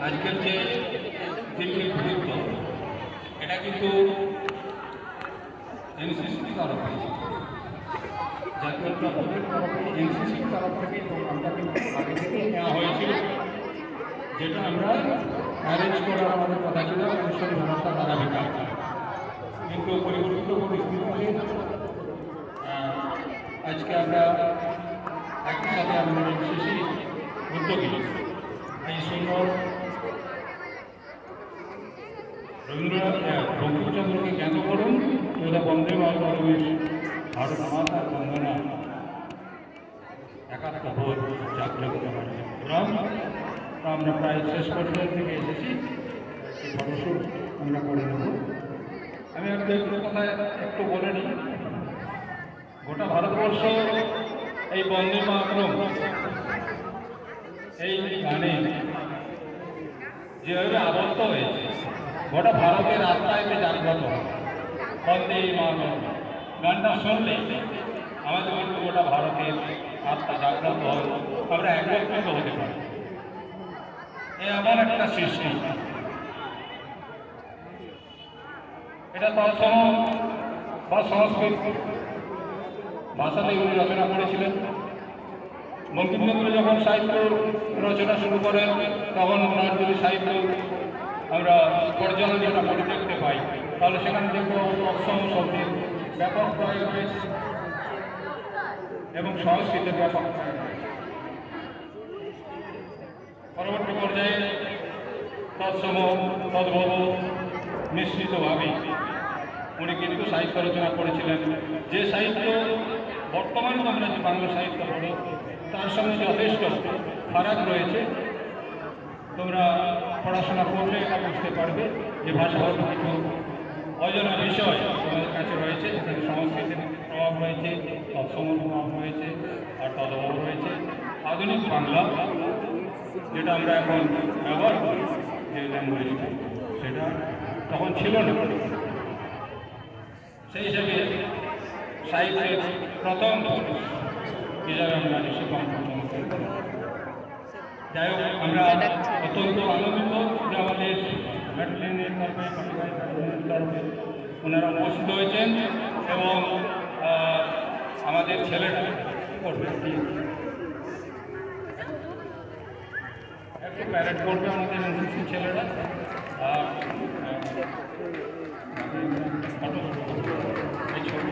আজকের যে দিল্লির গুরুত্ব এটা কিন্তু এনসিসির তরফে জাতীয় তরফের তরফে এনসিসির তরফ থেকে প্রোগ্রামটা কিন্তু আগে থেকেই নেওয়া হয়েছিল, যেটা আমরা অ্যারেঞ্জ করার আমাদের কথা ছিল অনুষ্ঠান ব্যবস্থা ধারাবাহিক, কিন্তু পরিবর্তিত পরিস্থিতিতে আজকে আমরা একই সাথে আমাদের এনসিসি উদ্যোগী এই সুন্দর বঙ্কিমচন্দ্রকে জ্ঞাত করুন তথা বন্দে মাতরমের ভারত মাতা বন্দনা একাত্ম বোধ জাগ্রত করার প্রোগ্রাম আমরা প্রায় শেষ পর্যায়ে থেকে এসেছি। এই ফটোশ্যুট আমরা করে নেব। আমি একটা কথা একটু বলে নিই, গোটা ভারতবর্ষ এই বন্দে মাতরম এই গানে যেভাবে আবদ্ধ হয়েছে, গোটা ভারতের আত্মায় জাগ্রত বন্দে মাতরম গানটা শুনলে আমাদের কিন্তু গোটা ভারতের আত্মা জাগ্রত হয়, আমরা একত্রিত হতে পারি। এ আমার একটা সৃষ্টি, এটা তৎসম বা সংস্কৃত ভাষাতে উনি রচনা করেছিলেন। বঙ্কিমচন্দ্র যখন সাহিত্য রচনা শুরু করেন তখন ওনার যদি সাহিত্য আমরা পর্যালোচনা করে দেখতে পাই তাহলে সেখানে দেখব তৎসম শব্দের ব্যাপক প্রয়োগ হয়েছে এবং সংস্কৃতের ব্যাপক প্রয়োগ হয়েছে। পরবর্তী পর্যায়ে তৎসম তদ্ভব মিশ্রিতভাবে উনি কিন্তু সাহিত্য রচনা করেছিলেন। যে সাহিত্য বর্তমানে তোমরা যে বাংলা সাহিত্য পড়ো তার সঙ্গে যথেষ্ট ফারাক রয়েছে। তোমরা পড়াশোনা করলে এটা বুঝতে পারবে যে ভাষাগত কিছু অজানা বিষয় তোমাদের কাছে রয়েছে, যেখানে সংস্কৃতির প্রভাব রয়েছে, তৎসমের প্রভাব রয়েছে আর তদ্ভব রয়েছে। আধুনিক বাংলা যেটা আমরা এখন ব্যবহার করি, যে ল্যাঙ্গুয়েজটা সেটা তখন ছিল না। সেই হিসাবে সাহিত্যের প্রথম হিসাবে আমরা ঋষি কম্পন। যাই হোক, আমরা অত্যন্ত আনন্দিত যে আমাদের ব্যাটালিয়নের তরফে ওনারা উপস্থিত হয়েছেন এবং আমাদের ছেলেরা করবে একটু প্যারেড করবে আমাদের এনসিসি ছেলেরা। আর এই ছবি